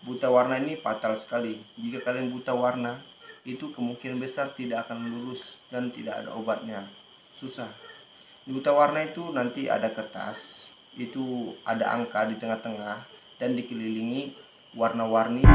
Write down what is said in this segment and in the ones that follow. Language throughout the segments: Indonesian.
Buta warna ini fatal sekali. Jika kalian buta warna, itu kemungkinan besar tidak akan lulus dan tidak ada obatnya. Susah. Di buta warna itu nanti ada kertas, itu ada angka di tengah-tengah dan dikelilingi warna-warni.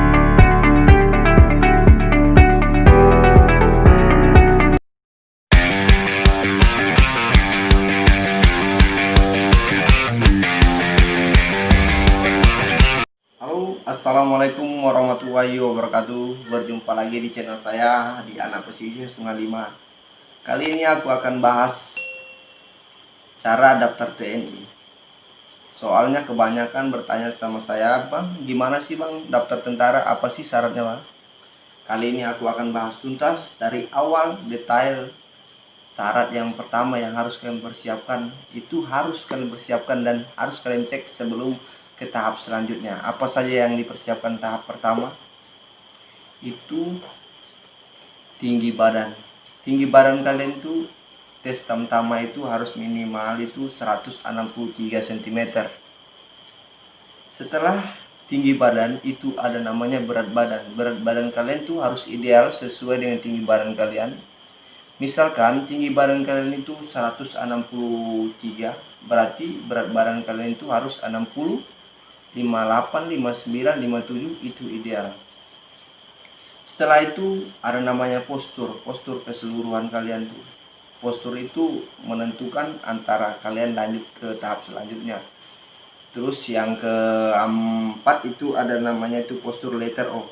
Halo, assalamualaikum warahmatullahi wabarakatuh. Berjumpa lagi di channel saya di Anak Pesisir Sungai Lima. Kali ini aku akan bahas cara daftar TNI. Soalnya kebanyakan bertanya sama saya, Bang, gimana sih Bang daftar tentara? Apa sih syaratnya Bang? Kali ini aku akan bahas tuntas dari awal detail. Syarat yang pertama yang harus kalian persiapkan, itu harus kalian persiapkan dan harus kalian cek sebelum ke tahap selanjutnya. Apa saja yang dipersiapkan tahap pertama? Itu tinggi badan. Tinggi badan kalian itu tes tamtama itu harus minimal itu 163 cm. Setelah tinggi badan itu ada namanya berat badan. Berat badan kalian itu harus ideal sesuai dengan tinggi badan kalian. Misalkan tinggi badan kalian itu 163, berarti berat badan kalian itu harus 60, 58, 59, 57 itu ideal. Setelah itu ada namanya postur keseluruhan kalian tuh. Postur itu menentukan antara kalian lanjut ke tahap selanjutnya. Terus yang keempat itu ada namanya itu postur letter O.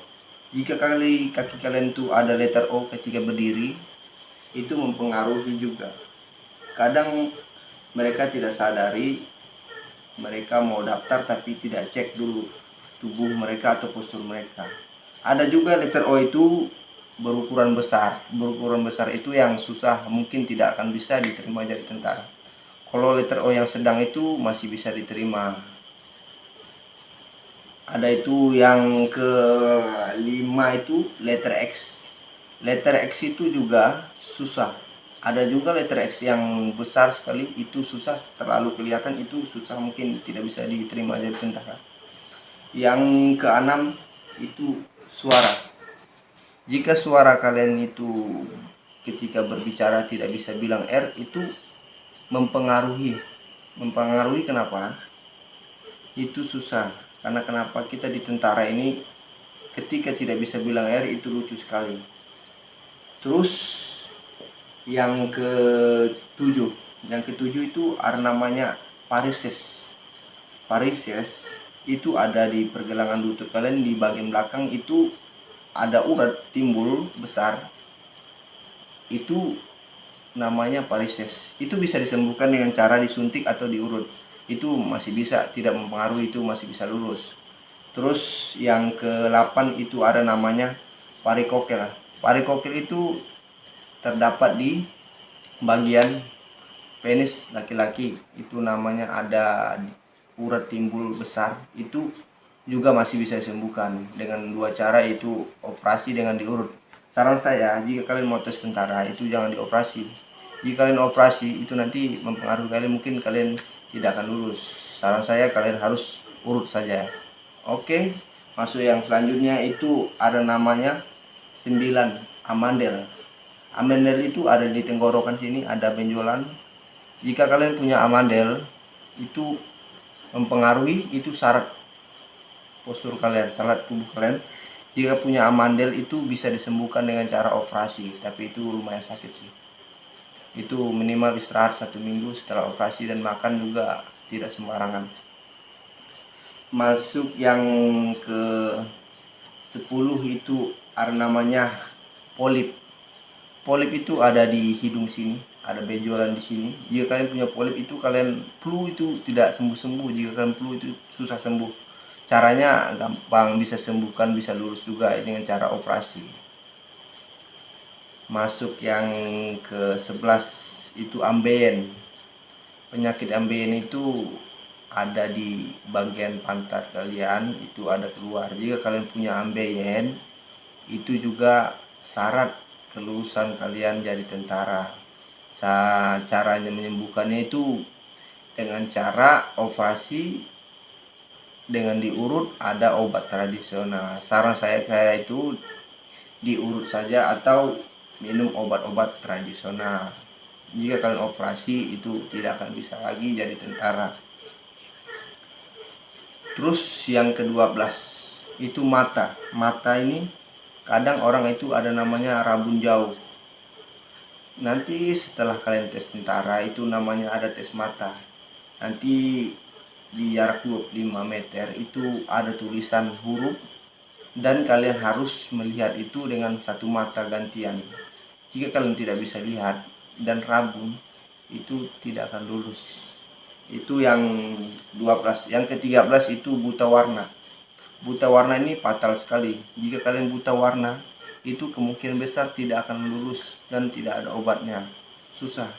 Jika kaki kalian tuh ada letter O ketika berdiri, itu mempengaruhi juga. Kadang mereka tidak sadari mereka mau daftar tapi tidak cek dulu tubuh mereka atau postur mereka. Ada juga letter O itu berukuran besar. Berukuran besar itu yang susah, mungkin tidak akan bisa diterima jadi tentara. Kalau letter O yang sedang itu masih bisa diterima. Ada itu yang kelima itu letter X. Letter X itu juga susah. Ada juga letter X yang besar sekali, itu susah, terlalu kelihatan, itu susah, mungkin tidak bisa diterima jadi tentara. Yang keenam itu suara. Jika suara kalian itu ketika berbicara tidak bisa bilang R, itu mempengaruhi. Mempengaruhi kenapa? Itu susah. Karena kenapa kita di tentara ini ketika tidak bisa bilang R itu lucu sekali. Terus yang ketujuh itu ada namanya varises. Varises itu ada di pergelangan lutut kalian, di bagian belakang itu ada urat timbul besar, itu namanya varises. Itu bisa disembuhkan dengan cara disuntik atau diurut, itu masih bisa, tidak mempengaruhi, itu masih bisa lulus. Terus yang ke-8 itu ada namanya varikokel. Varikokel itu terdapat di bagian penis laki-laki, itu namanya ada urat timbul besar, itu juga masih bisa disembuhkan dengan dua cara, itu operasi dengan diurut. Saran saya, jika kalian mau tes tentara itu jangan dioperasi. Jika kalian operasi itu nanti mempengaruhi kalian, mungkin kalian tidak akan lulus. Saran saya kalian harus urut saja. Oke, masuk yang selanjutnya itu ada namanya 9 amandel. Amandel itu ada di tenggorokan sini, ada benjolan. Jika kalian punya amandel, itu mempengaruhi, itu syarat postur kalian, syarat tubuh kalian. Jika punya amandel itu bisa disembuhkan dengan cara operasi, tapi itu lumayan sakit sih. Itu minimal istirahat 1 minggu setelah operasi, dan makan juga tidak sembarangan. Masuk yang ke 10 itu ada namanya polip. Polip itu ada di hidung sini, ada benjolan di sini. Jika kalian punya polip itu, kalian flu itu tidak sembuh-sembuh. Jika kalian flu itu susah sembuh. Caranya gampang, bisa sembuhkan, bisa lurus juga dengan cara operasi. Masuk yang ke 11 itu ambeien. Penyakit ambeien itu ada di bagian pantat kalian, itu ada keluar. Jika kalian punya ambeien, itu juga syarat kelulusan kalian jadi tentara. Caranya menyembuhkannya itu dengan cara operasi dengan diurut ada obat tradisional. Saran saya itu diurut saja atau minum obat-obat tradisional. Jika kalian operasi itu tidak akan bisa lagi jadi tentara. Terus yang ke-12 itu mata. Mata ini kadang orang itu ada namanya rabun jauh. Nanti setelah kalian tes tentara itu namanya ada tes mata. Nanti di jarak 25 meter itu ada tulisan huruf dan kalian harus melihat itu dengan satu mata gantian. Jika kalian tidak bisa lihat dan rabun, itu tidak akan lulus. Itu yang 12. Yang ke-13 itu buta warna. Buta warna ini fatal sekali. Jika kalian buta warna, itu kemungkinan besar tidak akan lulus dan tidak ada obatnya. Susah.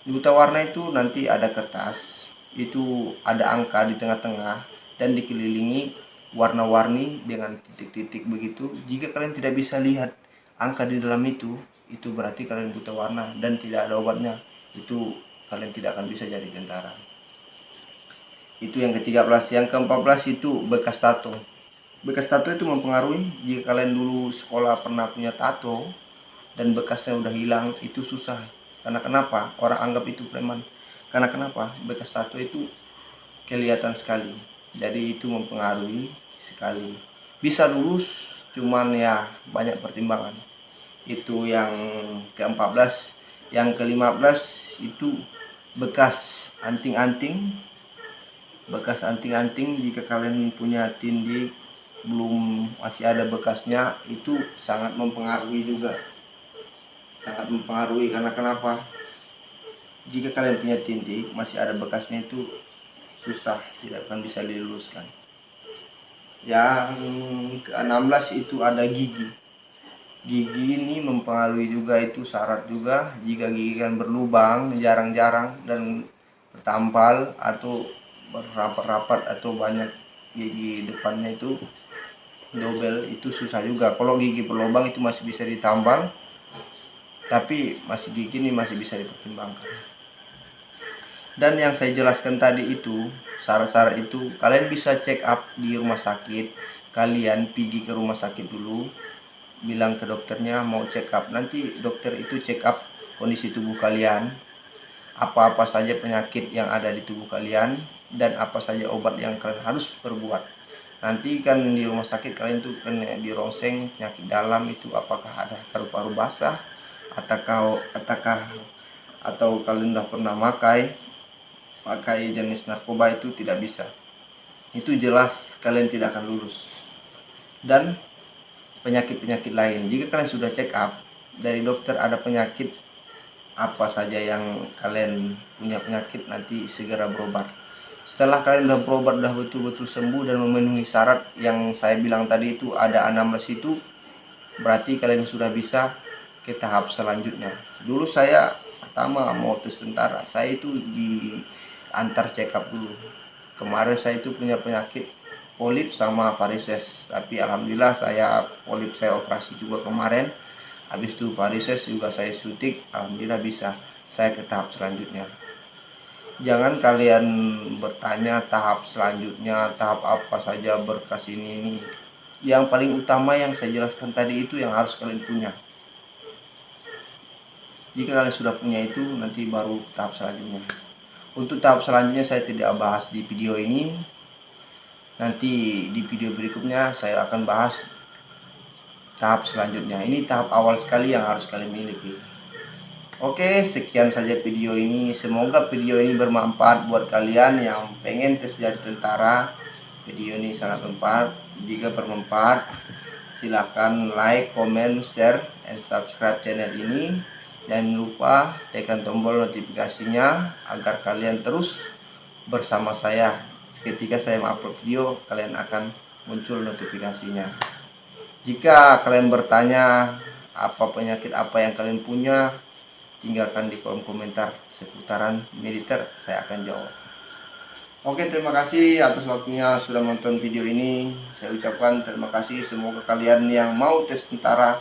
Di buta warna itu nanti ada kertas, itu ada angka di tengah-tengah dan dikelilingi warna-warni dengan titik-titik begitu. Jika kalian tidak bisa lihat angka di dalam itu berarti kalian buta warna dan tidak ada obatnya. Itu kalian tidak akan bisa jadi tentara. Itu yang ke-13. Yang ke-14 itu bekas tato. Bekas tato itu mempengaruhi. Jika kalian dulu sekolah pernah punya tato dan bekasnya udah hilang, itu susah. Karena kenapa? Orang anggap itu preman. Karena kenapa? Bekas tato itu kelihatan sekali. Jadi itu mempengaruhi sekali. Bisa lulus, cuman ya banyak pertimbangan. Itu yang ke-14. Yang ke-15 itu bekas anting-anting. Bekas anting-anting jika kalian punya tindik belum masih ada bekasnya, itu sangat mempengaruhi juga. Sangat mempengaruhi karena kenapa? Jika kalian punya tindik masih ada bekasnya itu susah, tidak akan bisa diluluskan. Yang ke-16 itu ada gigi. Gigi ini mempengaruhi juga, itu syarat juga. Jika gigi kan berlubang jarang-jarang dan bertampal atau berapat-rapat atau banyak gigi depannya itu double, itu susah juga. Kalau gigi berlubang itu masih bisa ditambal, tapi masih gigi ini masih bisa dipertimbangkan. Dan yang saya jelaskan tadi itu syarat-syarat itu kalian bisa check up di rumah sakit. Kalian pergi ke rumah sakit dulu, bilang ke dokternya mau check up. Nanti dokter itu check up kondisi tubuh kalian, apa-apa saja penyakit yang ada di tubuh kalian dan apa saja obat yang kalian harus perbuat. Nanti kan di rumah sakit kalian tuh kan dirongseng penyakit dalam itu, apakah ada paru-paru basah atau kalian udah pernah pakai jenis narkoba, itu tidak bisa. Itu jelas kalian tidak akan lulus. Dan penyakit-penyakit lain, jika kalian sudah check up dari dokter ada penyakit apa saja yang kalian punya penyakit, nanti segera berobat. Setelah kalian udah berobat, udah betul-betul sembuh dan memenuhi syarat yang saya bilang tadi itu ada 16 itu, berarti kalian sudah bisa ke tahap selanjutnya. Dulu saya pertama mau tes tentara, saya itu diantar check up dulu. Kemarin saya itu punya penyakit polip sama varises, tapi alhamdulillah polip saya operasi juga kemarin. Habis itu varises juga saya suntik, alhamdulillah bisa saya ke tahap selanjutnya. Jangan kalian bertanya tahap selanjutnya, tahap apa saja, berkas ini. Yang paling utama yang saya jelaskan tadi itu yang harus kalian punya. Jika kalian sudah punya itu, nanti baru tahap selanjutnya. Untuk tahap selanjutnya saya tidak bahas di video ini. Nanti di video berikutnya saya akan bahas tahap selanjutnya. Ini tahap awal sekali yang harus kalian miliki. Oke, sekian saja video ini. Semoga video ini bermanfaat buat kalian yang pengen tes jadi tentara. Video ini sangat bermanfaat. Jika bermanfaat, silahkan like, comment, share, and subscribe channel ini. Jangan lupa tekan tombol notifikasinya agar kalian terus bersama saya. Ketika saya mengupload video, kalian akan muncul notifikasinya. Jika kalian bertanya apa penyakit apa yang kalian punya, tinggalkan di kolom komentar seputaran militer, saya akan jawab. Oke, terima kasih atas waktunya sudah menonton video ini. Saya ucapkan terima kasih. Semoga kalian yang mau tes tentara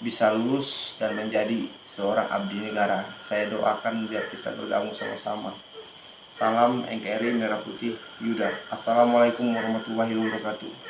bisa lulus dan menjadi seorang abdi negara. Saya doakan biar kita bergabung sama-sama. Salam NKRI Merah Putih Yuda. Assalamualaikum warahmatullahi wabarakatuh.